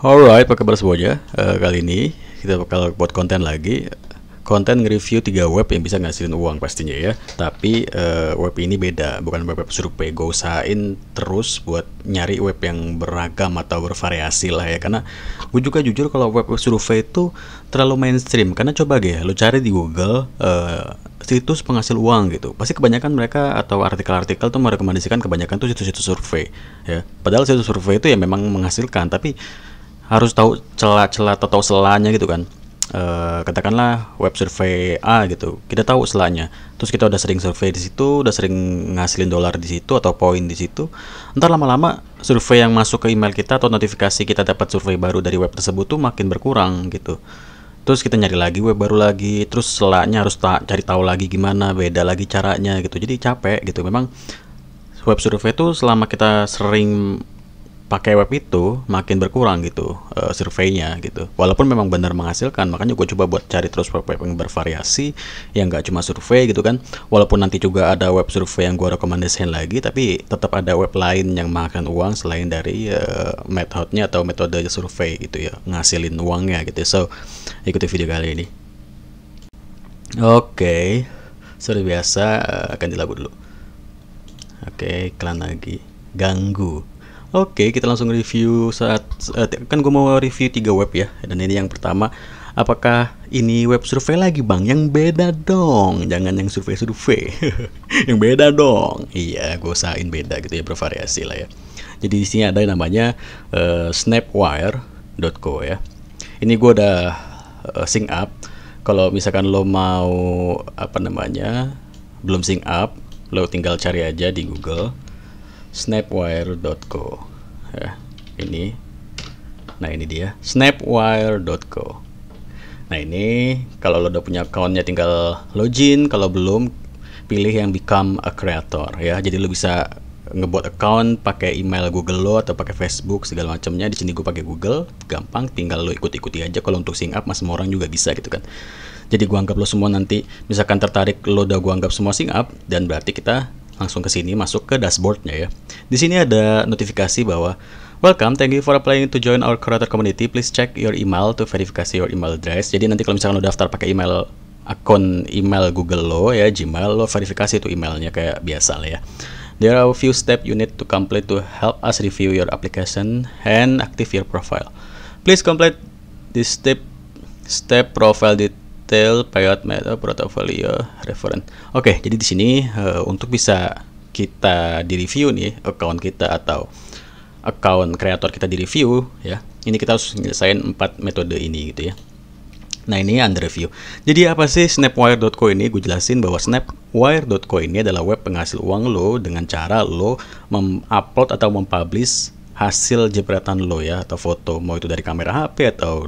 Alright, apa kabar semuanya? Kali ini kita bakal buat konten lagi. Konten nge-review 3 web yang bisa ngasilin uang pastinya ya. Tapi web ini beda, bukan web survei. Gue usahain terus buat nyari web yang beragam atau bervariasi lah ya. Karena gue juga jujur kalau web survei itu terlalu mainstream. Karena coba ya, lo cari di Google situs penghasil uang gitu. Pasti kebanyakan mereka atau artikel-artikel tuh merekomendasikan kebanyakan tuh situs-situs survei ya. Padahal situs survei itu ya memang menghasilkan, tapi harus tahu celah-celah atau tahu selanya gitu kan. Katakanlah web survei A gitu, kita tahu selanya, terus kita udah sering survei di situ, udah sering ngasilin dolar di situ atau poin di situ, ntar lama-lama survei yang masuk ke email kita atau notifikasi kita dapat survei baru dari web tersebut tuh makin berkurang gitu. Terus kita nyari lagi web baru lagi, terus selanya harus cari tahu lagi gimana, beda lagi caranya gitu, jadi capek gitu. Memang web survei itu selama kita sering pakai web itu makin berkurang gitu surveinya gitu, walaupun memang benar menghasilkan. Makanya gue coba buat cari terus web yang bervariasi, yang nggak cuma survei gitu kan. Walaupun nanti juga ada web survei yang gue rekomendasikan lagi, tapi tetap ada web lain yang makan uang selain dari metodenya atau metode survei gitu ya, ngasilin uangnya gitu. So ikuti video kali ini. Oke, seperti biasa akan dilabu dulu. Oke, iklan lagi ganggu. Oke, kita langsung review kan gue mau review 3 web ya. Dan ini yang pertama, apakah ini web survei lagi bang? Yang beda dong, jangan yang survei-survei. Yang beda dong. Iya, gue usahain beda gitu ya, bervariasi lah ya. Jadi di sini ada yang namanya snapwire.co ya. Ini gue udah sync up. Kalau misalkan lo mau belum sync up, lo tinggal cari aja di Google snapwire.co ya, ini. Nah, ini dia snapwire.co. Nah, ini kalau lo udah punya accountnya tinggal login, kalau belum pilih yang become a creator ya. Jadi lo bisa ngebuat account pakai email Google lo atau pakai Facebook segala macamnya. Di sini gue pakai Google, gampang, tinggal lo ikuti aja. Kalau untuk sync up semua orang juga bisa gitu kan. Jadi gue anggap lo semua nanti misalkan tertarik, lo udah gue anggap semua sync up, dan berarti kita langsung ke sini, masuk ke dashboardnya ya. Di sini ada notifikasi bahwa welcome, thank you for applying to join our creator community. Please check your email to verify your email address. Jadi nanti kalau misalkan lo daftar pakai akun email Google lo ya, Gmail, lo verifikasi itu emailnya kayak biasa lah ya. There are a few steps you need to complete to help us review your application and active your profile. Please complete this step profile payout method portfolio reference. Oke, jadi di sini untuk bisa kita di review nih account kita atau account kreator kita di review ya, ini kita harus nyelesain 4 metode ini gitu ya. Nah, ini under review. Jadi apa sih snapwire.co ini? Gue jelasin bahwa snapwire.co ini adalah web penghasil uang lo dengan cara lo mengupload atau mempublish hasil jepretan lo ya, atau foto, mau itu dari kamera HP atau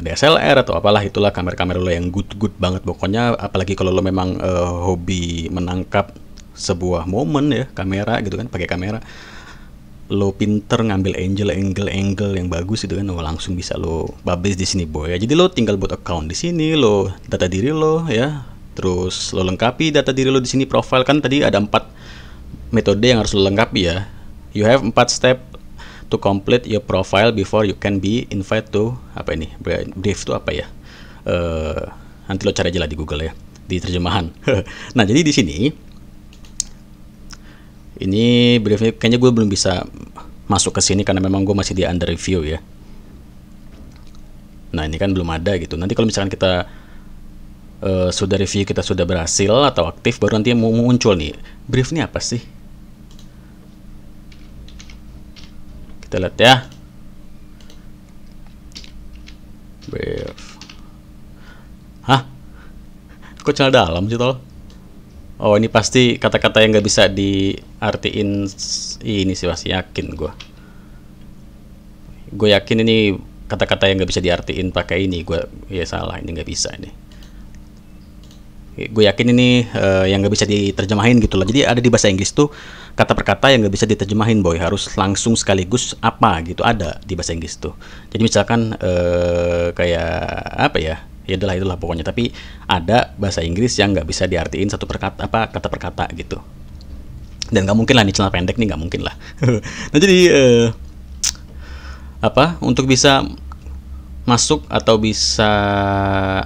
DSLR atau apalah itulah, kamera-kamera lo yang good banget pokoknya. Apalagi kalau lo memang hobi menangkap sebuah momen ya, kamera gitu kan, pakai kamera, lo pinter ngambil angle yang bagus itu kan, lo langsung bisa lo publish di sini boy ya. Jadi lo tinggal buat account di sini, lo data diri lo ya, terus lo lengkapi data diri lo di sini. Profile kan tadi ada 4 metode yang harus lo lengkapi ya. You have 4 step to complete your profile before you can be invited to brief itu apa ya? Nanti lo cari aja lah di Google ya, di terjemahan. Nah, jadi di sini ini briefnya kayaknya gue belum bisa masuk ke sini karena memang gue masih di under review ya. Nah, ini kan belum ada gitu. Nanti kalau misalkan kita sudah review, kita sudah berhasil atau aktif, baru nanti mau muncul nih brief ini apa sih. Kita lihat ya. Brief. Hah? Kok channel dalam sih tol? Oh, ini pasti kata-kata yang nggak bisa diartiin ini sih, masih yakin gue. Gue yakin ini kata-kata yang nggak bisa diartiin pakai ini. Gue ya salah, ini nggak bisa ini. Gue yakin ini yang nggak bisa diterjemahin gitu loh. Jadi ada di bahasa Inggris tuh kata per kata yang nggak bisa diterjemahin boy, harus langsung sekaligus apa gitu, ada di bahasa Inggris tuh. Jadi misalkan kayak apa ya, ya itulah pokoknya. Tapi ada bahasa Inggris yang nggak bisa diartiin satu per kata, kata per kata gitu. Dan nggak mungkin lah, ini celana pendek nih nggak mungkin lah. Nah, jadi untuk bisa masuk atau bisa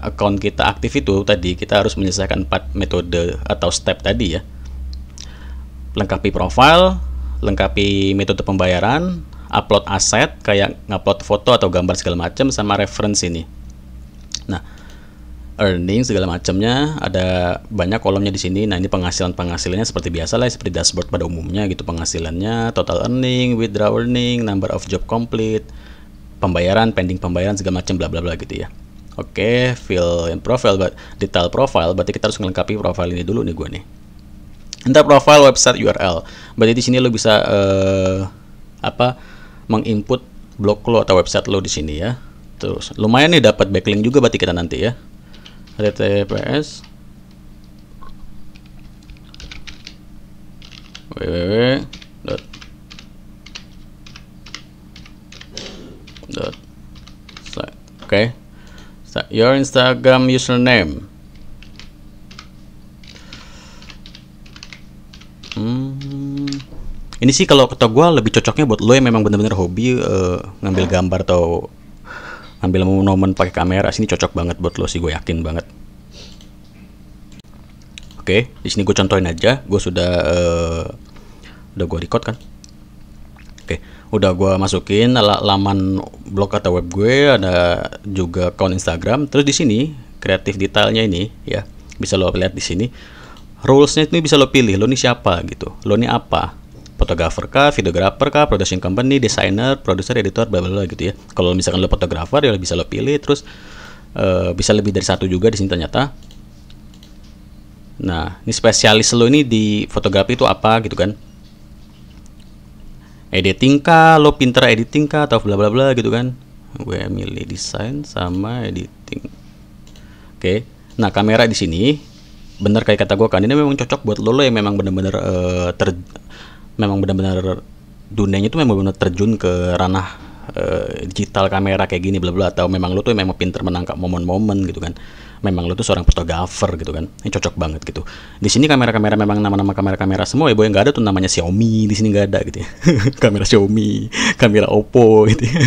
account kita aktif itu tadi kita harus menyelesaikan 4 metode atau step tadi ya. Lengkapi profile, lengkapi metode pembayaran, upload aset kayak ngupload foto atau gambar segala macam, sama reference ini. Nah, earning segala macamnya ada banyak kolomnya di sini. Nah, ini penghasilannya seperti biasa lah, seperti dashboard pada umumnya gitu. Penghasilannya, total earning, withdraw earning, number of job complete, pembayaran, pending pembayaran segala macam bla bla bla gitu ya. Oke, fill in profile, detail profile, berarti kita harus melengkapi profile ini dulu nih gue nih. Enter profile, website URL. Berarti di sini lo bisa menginput blog lo atau website lo di sini ya. Terus lumayan nih dapat backlink juga berarti kita nanti ya. https www. Oke, your Instagram username. Ini sih kalau kata gue lebih cocoknya buat lo yang memang bener-bener hobi ngambil gambar atau ngambil momen pakai kamera. Sini cocok banget buat lo sih, gue yakin banget. Oke, di sini gue contohin aja. Gue udah gue record kan. Oke, udah gue masukin laman blog atau web gue, ada juga account Instagram. Terus di sini kreatif detailnya ini ya, bisa lo lihat di sini. Rulesnya ini bisa lo pilih, lo ini siapa gitu, lo ini apa, fotografer kah, videografer kah, production company, designer, producer, editor, bla bla bla gitu ya. Kalau misalkan lo fotografer ya bisa lo pilih. Terus bisa lebih dari satu juga di sini ternyata. Nah, ini spesialis lo ini di fotografi itu apa gitu kan. Editing kah, lo pinter editing kah atau bla bla bla gitu kan. Gue milih desain sama editing. Oke. Nah, kamera di sini bener kayak kata gue kan, ini memang cocok buat lo yang memang bener-bener memang benar-benar dunianya itu memang benar terjun ke ranah digital kamera kayak gini bla bla, atau memang lo tuh memang pinter menangkap momen-momen gitu kan. Memang lo tuh seorang fotografer gitu kan. Ini cocok banget gitu. Di sini kamera-kamera memang nama-nama kamera-kamera semua ya, boy, yang nggak ada tuh namanya Xiaomi di sini nggak ada gitu ya. Kamera Xiaomi, kamera Oppo gitu ya.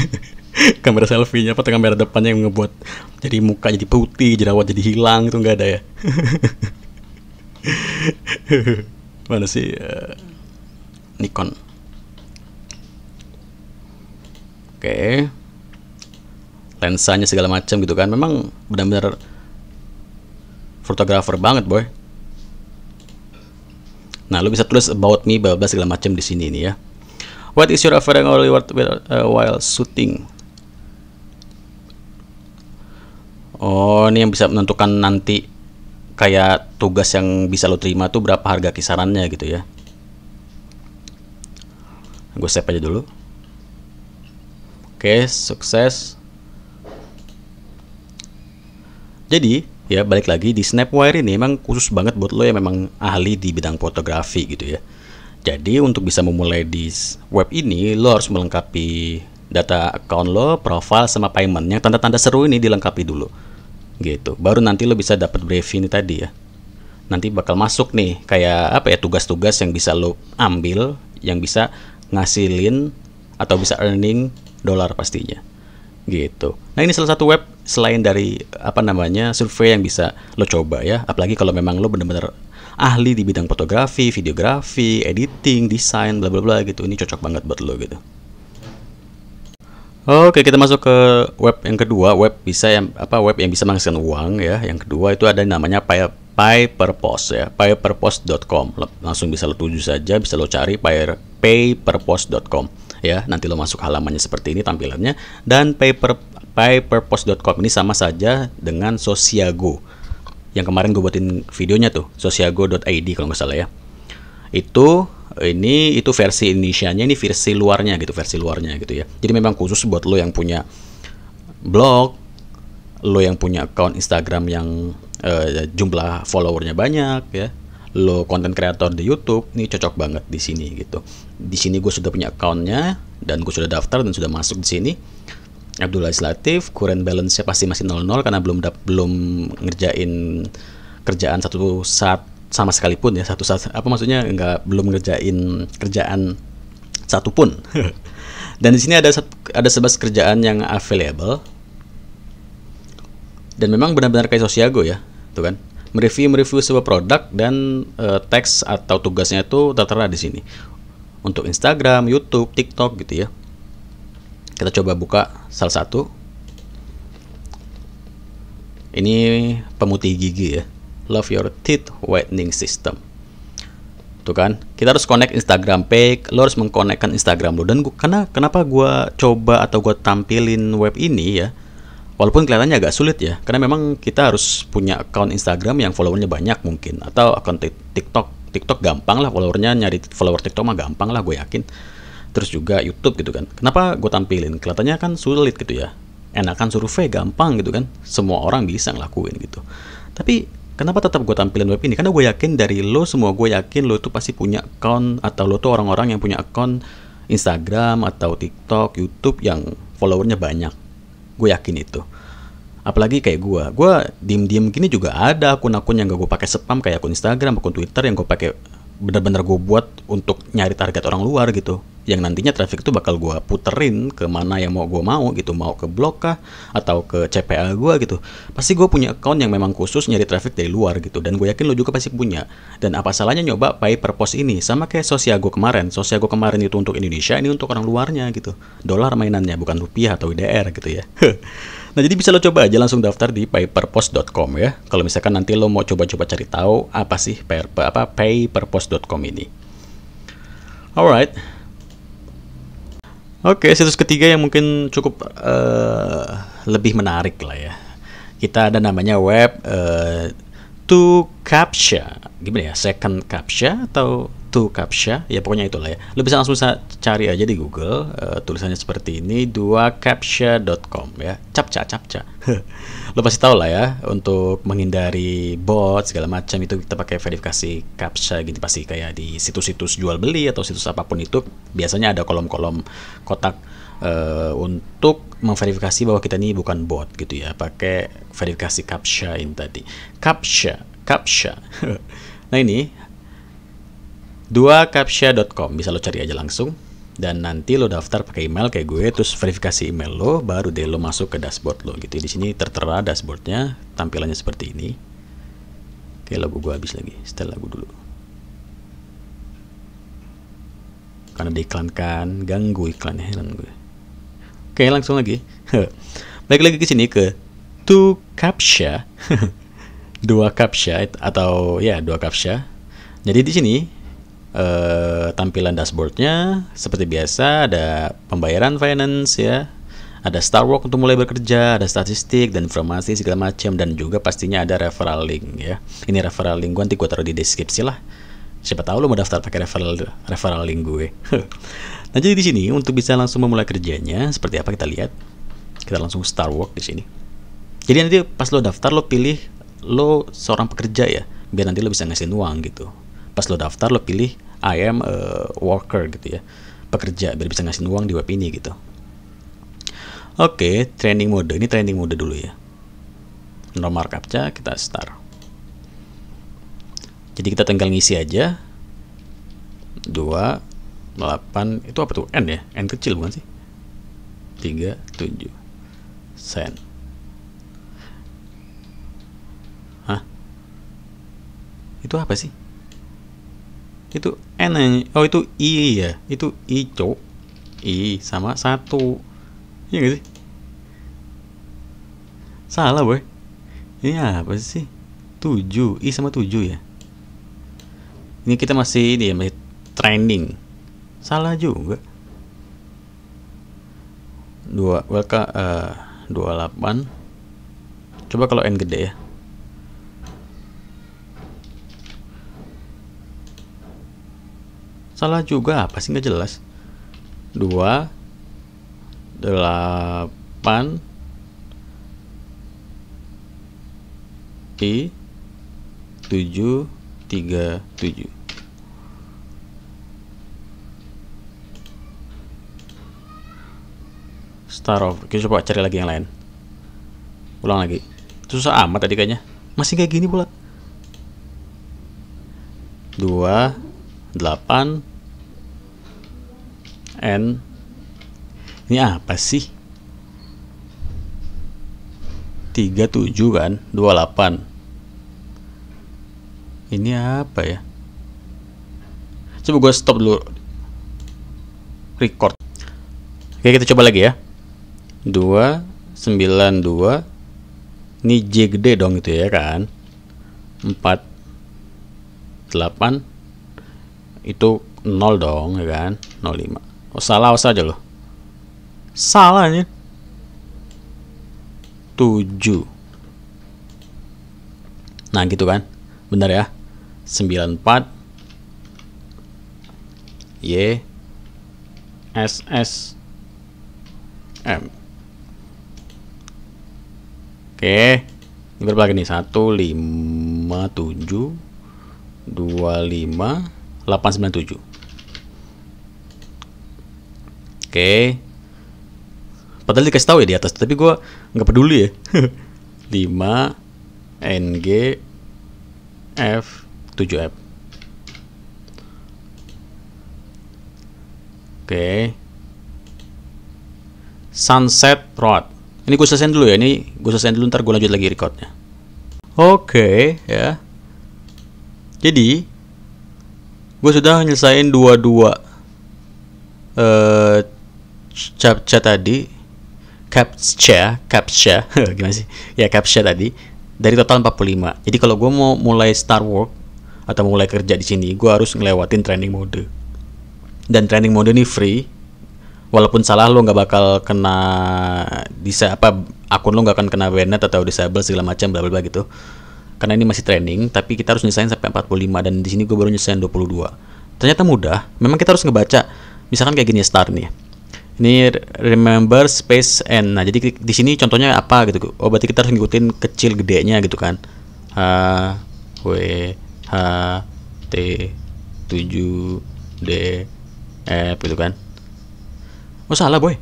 Kamera selfie-nya atau kamera depannya yang ngebuat jadi muka jadi putih, jerawat jadi hilang, itu nggak ada ya. Mana sih Nikon. Oke. Lensanya segala macam gitu kan. Memang benar-benar fotografer banget, boy. Nah, lu bisa tulis about me, bla bla segala macam di sini nih ya. What is your favorite while shooting? Oh, ini yang bisa menentukan nanti kayak tugas yang bisa lo terima tuh berapa harga kisarannya gitu ya. Gue save aja dulu. Oke, sukses. Jadi ya balik lagi di Snapwire ini emang khusus banget buat lo yang memang ahli di bidang fotografi gitu ya. Jadi untuk bisa memulai di web ini lo harus melengkapi data account lo, profile sama payment. Yang tanda-tanda seru ini dilengkapi dulu gitu. Baru nanti lo bisa dapat briefing ini tadi ya. Nanti bakal masuk nih kayak apa ya, tugas-tugas yang bisa lo ambil, yang bisa ngasilin atau bisa earning dolar pastinya gitu. Nah, ini salah satu web selain dari survei yang bisa lo coba ya. Apalagi kalau memang lo bener-bener ahli di bidang fotografi, videografi, editing, desain, bla bla bla gitu. Ini cocok banget buat lo gitu. Oke, kita masuk ke web yang kedua. Web yang bisa menghasilkan uang ya. Yang kedua itu ada namanya Pay-per-post ya, payperpost.com. Langsung bisa lo tuju saja, bisa lo cari payperpost.com ya. Nanti lo masuk halamannya seperti ini tampilannya. Dan payperpost.com ini sama saja dengan Sociago yang kemarin gue buatin videonya tuh, sociago.id kalau nggak salah ya. Itu versi Indonesianya, ini versi luarnya gitu ya. Jadi memang khusus buat lo yang punya blog, lo yang punya account Instagram yang jumlah followernya banyak ya, lo konten kreator di YouTube, ini cocok banget di sini gitu. Di sini gue sudah punya accountnya dan gue sudah daftar dan sudah masuk di sini. Abdul Aziz Latif, current balance-nya pasti masih 00 karena belum ngerjain kerjaan satu saat sama sekalipun ya, belum ngerjain kerjaan satupun. Dan di sini ada 11 kerjaan yang available. Dan memang benar-benar kayak Sosiago ya, tuh kan. Mereview sebuah produk dan teks atau tugasnya itu tertera di sini. Untuk Instagram, YouTube, TikTok gitu ya. Kita coba buka salah satu. Ini pemutih gigi ya. Love your teeth whitening system. Tuh kan, kita harus connect Instagram page, lo harus mengkonekkan Instagram lo. Dan kenapa gue coba atau gue tampilin web ini ya, walaupun kelihatannya agak sulit ya, karena memang kita harus punya account Instagram yang followernya banyak mungkin, atau account TikTok gampang lah, followernya, nyari follower TikTok mah gampang lah gue yakin. Terus juga YouTube gitu kan. Kenapa gue tampilin? Kelihatannya kan sulit gitu ya. Enakan survei gampang gitu kan, semua orang bisa ngelakuin gitu. Tapi kenapa tetap gue tampilin web ini? Karena gue yakin dari lo semua, gue yakin lo tuh pasti punya account, atau lo tuh orang-orang yang punya account Instagram atau TikTok, YouTube yang followernya banyak. Gue yakin itu. Apalagi kayak gue diem-diem gini juga ada akun-akun yang gak gue pakai spam, kayak akun Instagram, akun Twitter yang gue pakai bener-bener gue buat untuk nyari target orang luar gitu, yang nantinya traffic itu bakal gue puterin ke mana yang mau gitu, mau ke blog kah atau ke CPA gue gitu. Pasti gue punya account yang memang khusus nyari traffic dari luar gitu, dan gue yakin lo juga pasti punya. Dan apa salahnya nyoba pay per post ini, sama kayak Sosiago kemarin itu untuk Indonesia, ini untuk orang luarnya gitu. Dolar mainannya, bukan rupiah atau IDR gitu ya. Nah, jadi bisa lo coba aja langsung daftar di payperpost.com ya. Kalau misalkan nanti lo mau coba-coba cari tahu apa sih payperpost.com ini. Alright. Oke, situs ketiga yang mungkin cukup lebih menarik lah ya. Kita ada namanya web 2Captcha. Gimana ya? Second Captcha atau 2Captcha? Ya pokoknya itulah ya. Lo bisa langsung cari aja di Google, tulisannya seperti ini, 2Captcha.com ya. Captcha. Lo pasti tahu lah ya, untuk menghindari bot segala macam itu kita pakai verifikasi captcha gitu, pasti kayak di situs-situs jual beli atau situs apapun itu biasanya ada kolom-kolom kotak untuk memverifikasi bahwa kita ini bukan bot gitu ya, pakai verifikasi captcha ini tadi. Captcha. Nah ini 2Captcha.com, bisa lo cari aja langsung. Dan nanti lo daftar pakai email kayak gue, terus verifikasi email lo, baru deh lo masuk ke dashboard lo gitu. Di sini tertera dashboardnya, tampilannya seperti ini. Oke, lagu gue habis lagi, setel lagu dulu. Karena diiklankan, ganggu iklannya, heran gue. Oke, langsung lagi. Balik lagi ke sini ke 2Captcha. 2Captcha atau ya 2Captcha. Jadi di sini tampilan dashboardnya seperti biasa, ada pembayaran finance ya, ada start work untuk mulai bekerja, ada statistik dan informasi segala macam, dan juga pastinya ada referral link ya. Ini referral link gue nanti gue taruh di deskripsi lah. Siapa tahu lo mau daftar pakai referral link gue. Nah, jadi di sini untuk bisa langsung memulai kerjanya seperti apa kita lihat. Kita langsung start work di sini. Jadi nanti pas lo daftar lo pilih lo seorang pekerja ya, biar nanti lo bisa ngasihin uang gitu. Pas lo daftar lo pilih I am a worker gitu ya, pekerja, biar bisa ngasihin uang di web ini gitu. Oke, training mode. Ini training mode dulu ya. Normal captcha, kita start. Jadi kita tinggal ngisi aja 28, itu apa tuh? N ya? N kecil bukan sih? 37 sen. Hah? Itu apa sih? Itu N aja. Oh, itu I ya. Itu I, cok. I sama 1. Iya gak sih? Salah, boy. Ini apa sih? 7. I sama 7 ya. Ini kita masih ini ya, masih training. Salah juga. 28. Coba kalau N gede ya. Salah juga, apa sih, nggak jelas. 2 8 I 7 3 7. Start off. Kita coba cari lagi yang lain. Ulang lagi. Susah amat tadi kayaknya. Masih kayak gini pula. 2 8 N Ini apa sih? 37 kan, 28. Ini apa ya? Coba gue stop dulu record. Oke, kita coba lagi ya. 292. Ini J gede dong itu ya kan. 48 itu 0 dong ya kan. 05. Oh salah aja loh. Salah nih. 7. Nah gitu kan. Benar ya. 94 Y SS M. Oke, ini berapa lagi nih? 157 25 897. Oke. Padahal dikasih tahu ya di atas, tapi gue nggak peduli ya. 5 NG F 7F. Oke. Sunset Road. Ini gue selesaiin dulu ya. Ini gue selesaiin dulu, ntar gue lanjut lagi recordnya. Oke ya. Jadi gue sudah nyelesain dua captcha tadi. Captcha gimana sih? Ya captcha tadi dari total 45. Jadi kalau gue mau mulai start work atau mulai kerja di sini, gue harus ngelewatin training mode. Dan training mode ini free. Walaupun salah lo nggak bakal kena akun lo nggak akan kena banned atau disable segala macam bla bla gitu. Karena ini masih training, tapi kita harus nyesain sampai 45 dan di sini gue baru nyesain 22. Ternyata mudah. Memang kita harus ngebaca. Misalkan kayak gini start nih. Ini remember space n. Nah, jadi di sini contohnya apa gitu. Oh, berarti kita harus ngikutin kecil gedenya gitu kan. H W H T 7 D F gitu kan. Oh salah boy.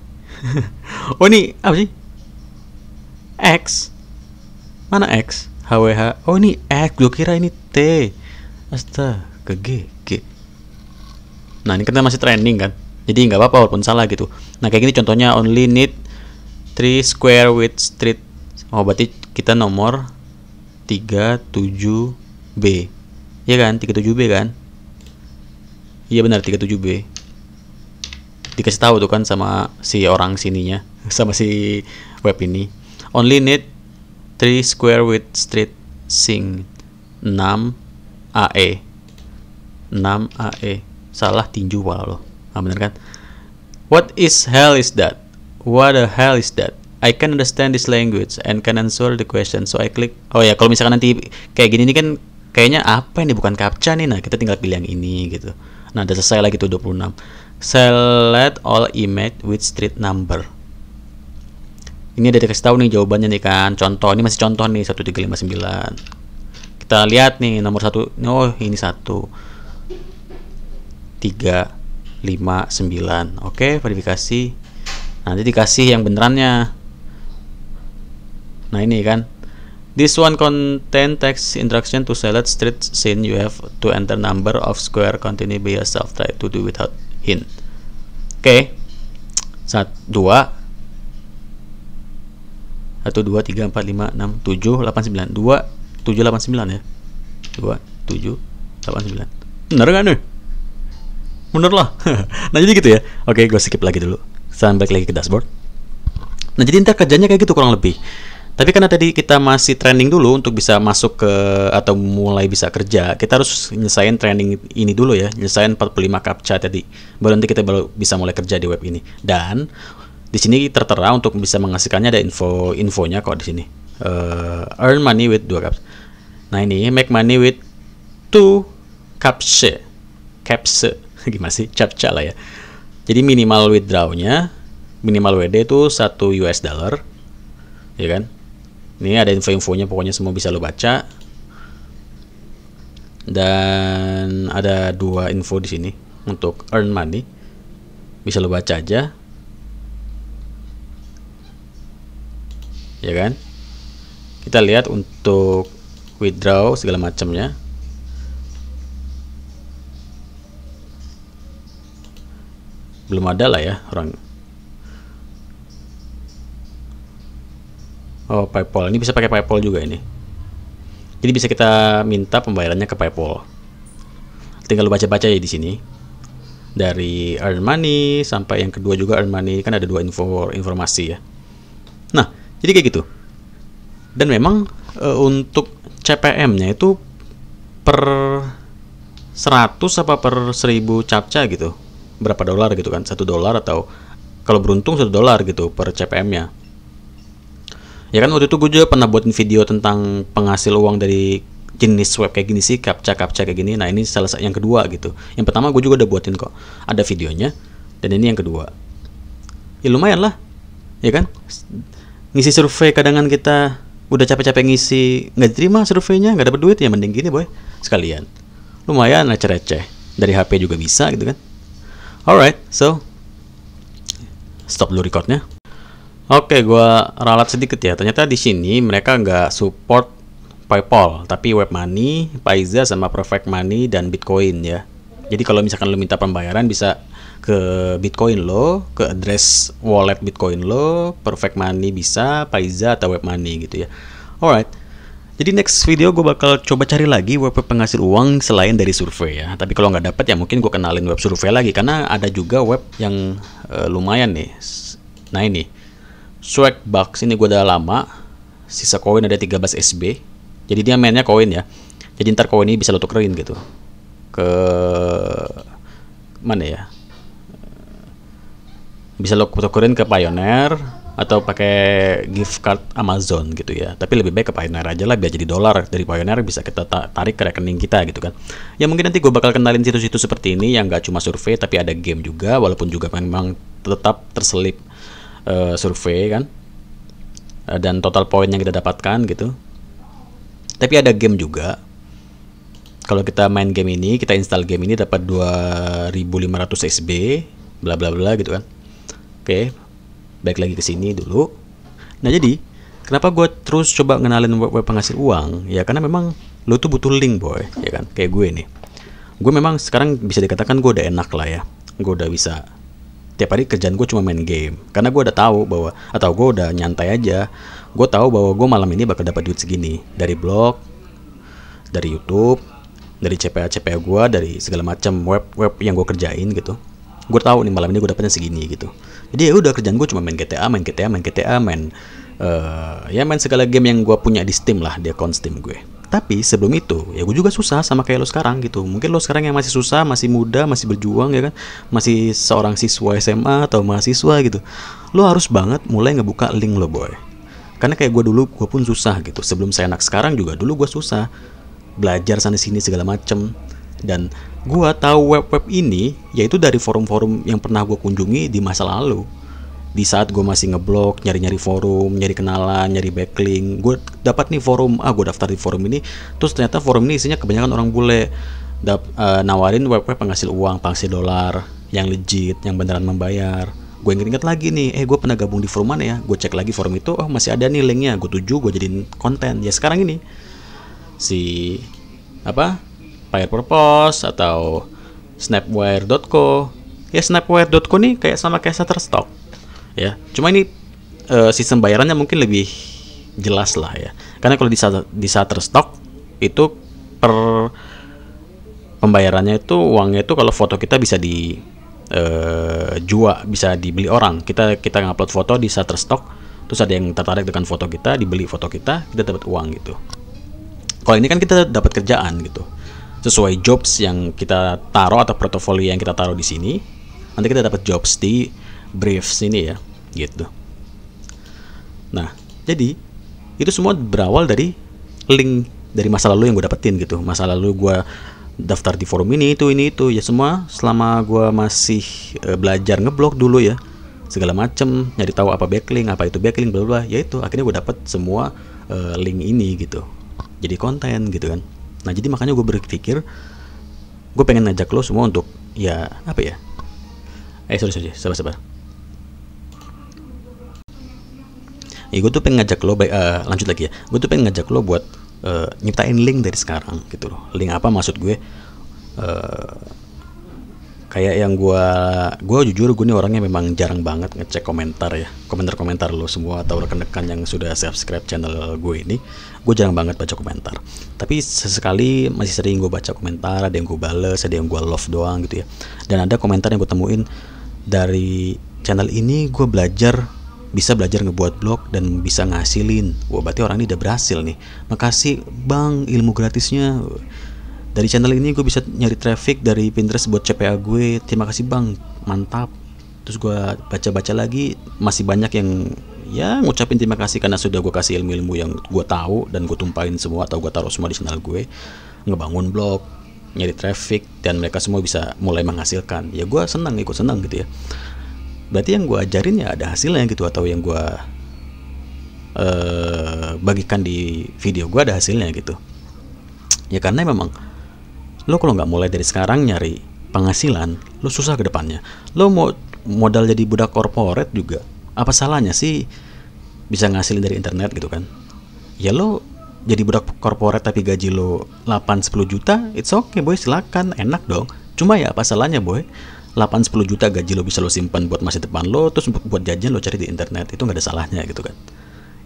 Oh ini apa sih? X. Mana X? HWH. Oh ini X. Gue kira ini T. Astaga G. Nah ini kita masih training kan. Jadi nggak apa-apa walaupun salah gitu. Nah kayak gini contohnya only need 3 square with street. Oh berarti kita nomor 37B. Iya kan? 37B kan? Iya benar 37B. Dikasih tahu tuh kan sama si orang sininya, sama si web ini. Only need 3 square with street sing 6 AE. 6 AE. Salah tinju pala lo. Ah bener kan? What is hell is that? What the hell is that? I can understand this language and can answer the question. So I click. Oh ya, kalau misalkan nanti kayak gini nih kan kayaknya apa ini bukan captcha nih. Nah, kita tinggal pilih yang ini gitu. Nah, udah selesai lagi tuh 26. Select all image with street number. Ini ada dikasih tahu nih jawabannya nih kan. Contoh, ini masih contoh nih 1359. Kita lihat nih nomor 1. Oh, ini 1 359. Oke, verifikasi. Nanti dikasih yang benerannya. Nah, ini kan. This one contain text instruction to select street scene. You have to enter number of square continue by yourself. Try to do without hint. Oke. 1 2 3 4 5 6 7 8 9 2 7 8 9 ya. 2 7 8 9. Bener kan nih? Bener lah. Nah jadi gitu ya. Oke, gue skip lagi dulu. Sampai balik lagi ke dashboard. Nah jadi ntar kerjanya kayak gitu kurang lebih. Tapi karena tadi kita masih training dulu untuk bisa masuk ke atau mulai bisa kerja, kita harus nyelesain training ini dulu ya, nyelesain 45 captcha tadi. Baru nanti kita baru bisa mulai kerja di web ini. Dan di sini tertera untuk bisa menghasilkannya ada infonya kok di sini. Earn money with 2 captcha. Nah ini make money with 2 captcha. Gimana sih? Captcha lah ya. Jadi minimal withdrawnya, minimal WD itu $1. Ya kan? Ini ada info-infonya, pokoknya semua bisa lo baca. Dan ada 2 info di sini untuk earn money. Bisa lo baca aja. Ya kan? Kita lihat untuk withdraw segala macamnya. Belum ada lah ya orang. Oh, PayPal. Ini bisa pakai PayPal juga ini. Jadi bisa kita minta pembayarannya ke PayPal. Tinggal lu baca-baca ya di sini. Dari earn money sampai yang kedua juga earn money, kan ada dua informasi ya. Nah, jadi kayak gitu. Dan memang untuk CPM-nya itu per 100 apa per 1000 captcha gitu. Berapa dolar gitu kan? $1 atau kalau beruntung $1 gitu per CPM-nya. Ya kan waktu itu gue juga pernah buatin video tentang penghasil uang dari jenis web kayak gini sih, captcha kayak gini. Nah, ini salah satu yang kedua gitu. Yang pertama gue juga udah buatin kok, ada videonya. Dan ini yang kedua. Ya lumayan lah, ya kan? Ngisi survei kadangan kita udah capek-capek ngisi, nggak diterima surveinya, nggak dapet duit, ya mending gini boy, sekalian. Lumayan receh-receh, dari HP juga bisa gitu kan. Alright, so stop dulu recordnya. Oke, gua ralat sedikit ya. Ternyata di sini mereka nggak support PayPal, tapi Web Money, Paiza, sama Perfect Money dan Bitcoin ya. Jadi kalau misalkan lo minta pembayaran bisa ke Bitcoin lo, ke address wallet Bitcoin lo, Perfect Money bisa, Paiza atau Web Money gitu ya. Alright. Jadi next video gue bakal coba cari lagi web penghasil uang selain dari survei ya. Tapi kalau nggak dapet ya mungkin gue kenalin web survei lagi, karena ada juga web yang lumayan nih. Nah ini Swagbucks, ini gue udah lama. Sisa koin ada 13 SB. Jadi dia mainnya koin ya. Jadi ntar koin ini bisa lo tukerin gitu. Ke mana ya? Bisa lo tukerin ke Pioneer atau pakai gift card Amazon gitu ya. Tapi lebih baik ke Pioneer aja lah, biar jadi dolar. Dari Pioneer bisa kita tarik ke rekening kita gitu kan. Ya mungkin nanti gue bakal kenalin situs-situs seperti ini yang gak cuma survei tapi ada game juga, walaupun juga memang tetap terselip survei kan, dan total poin yang kita dapatkan gitu. Tapi ada game juga. Kalau kita main game ini, kita install game ini dapat 2500 SB, bla bla bla gitu kan. Oke, balik lagi ke sini dulu. Nah jadi, kenapa gue terus coba ngenalin web penghasil uang? Ya karena memang lo tuh butuh link boy, ya kan? Kayak gue nih. Gue memang sekarang bisa dikatakan gue udah enak lah ya. Gue udah bisa tiap hari kerjaan gue cuma main game, karena gue udah tahu bahwa, atau gue udah nyantai aja, gue tahu bahwa gue malam ini bakal dapat duit segini dari blog, dari YouTube, dari CPA gue, dari segala macam web yang gue kerjain gitu. Gue tahu nih malam ini gue dapetnya segini gitu. Jadi ya udah, kerjaan gue cuma main GTA, main segala game yang gue punya di Steam lah, di akun Steam gue. Tapi sebelum itu, ya gue juga susah sama kayak lo sekarang gitu. Mungkin lo sekarang yang masih susah, masih muda, masih berjuang ya kan, masih seorang siswa SMA atau mahasiswa gitu. Lo harus banget mulai ngebuka link lo boy. Karena kayak gue dulu, gue pun susah gitu. Sebelum saya enak sekarang juga, dulu gue susah. Belajar sana sini segala macem. Dan gue tahu web-web ini, yaitu dari forum-forum yang pernah gue kunjungi di masa lalu. Di saat gue masih ngeblog, nyari-nyari forum, nyari kenalan, nyari backlink, gue dapat nih forum, gue daftar di forum ini, terus ternyata forum ini isinya kebanyakan orang bule nawarin web penghasil uang, penghasil dolar, yang legit, yang beneran membayar. Gue inget lagi nih, gue pernah gabung di forum mana ya? Gue cek lagi forum itu, oh masih ada nih linknya, gue tuju, gue jadiin konten. Ya sekarang ini si Fire Purpose atau Snapwire.co. Ya Snapwire.co nih kayak sama kayak Shutterstock. Ya, cuma ini sistem bayarannya mungkin lebih jelas lah ya. Karena kalau di Shutterstock itu per pembayarannya itu, uangnya itu kalau foto kita bisa dijual, bisa dibeli orang. Kita ngupload foto di Shutterstock, terus ada yang tertarik dengan foto kita, dibeli foto kita dapat uang gitu. Kalau ini kan kita dapat kerjaan gitu, sesuai jobs yang kita taruh atau portofolio yang kita taruh di sini. Nanti kita dapat jobs di briefs ini ya, gitu. Nah, jadi itu semua berawal dari link dari masa lalu yang gue dapetin gitu. Masa lalu gue daftar di forum ini itu ya, semua selama gue masih belajar ngeblog dulu ya, segala macem, nyari tahu apa backlink, apa itu backlink, bla bla. Ya itu akhirnya gue dapet semua link ini gitu, jadi konten gitu kan. Nah jadi makanya gue berpikir gue pengen ngajak lo semua untuk ya apa ya, sabar. Ya gue tuh pengen ngajak lo, lanjut lagi ya. Gue tuh pengen ngajak lo buat nyiptain link dari sekarang gitu loh. Link apa maksud gue? Kayak yang gua jujur gue nih orangnya memang jarang banget ngecek komentar ya, komentar lo semua atau rekan-rekan yang sudah subscribe channel gue ini. Gue jarang banget baca komentar, tapi sesekali masih sering gue baca komentar. Ada yang gue bales, ada yang gue love doang gitu ya. Dan ada komentar yang gue temuin, dari channel ini gue bisa belajar ngebuat blog dan bisa ngasilin. Wah, berarti orang ini udah berhasil nih. Makasih bang, ilmu gratisnya. Dari channel ini gue bisa nyari traffic dari Pinterest buat CPA gue. Terima kasih bang, mantap. Terus gue baca-baca lagi, masih banyak yang ya ngucapin terima kasih karena sudah gue kasih ilmu-ilmu yang gue tahu dan gue tumpahin semua atau gue taruh semua di channel gue, ngebangun blog, nyari traffic, dan mereka semua bisa mulai menghasilkan. Ya gue ikut senang gitu ya. Berarti yang gue ajarin ya ada hasilnya gitu, atau yang gue bagikan di video gue ada hasilnya gitu. Ya karena memang lo kalau nggak mulai dari sekarang nyari penghasilan, lo susah ke depannya. Lo mau modal jadi budak korporat juga, apa salahnya sih bisa ngasilin dari internet gitu kan? Ya lo jadi budak korporat tapi gaji lo 8-10 juta, it's okay boy, silakan, enak dong. Cuma ya apa salahnya boy, 8-10 juta gaji lo bisa lo simpan buat masa depan lo, terus buat jajan lo cari di internet, itu nggak ada salahnya gitu kan.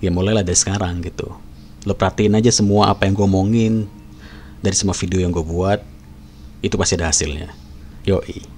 Ya mulailah dari sekarang gitu. Lo perhatiin aja semua apa yang gue omongin, dari semua video yang gue buat, itu pasti ada hasilnya. Yoi.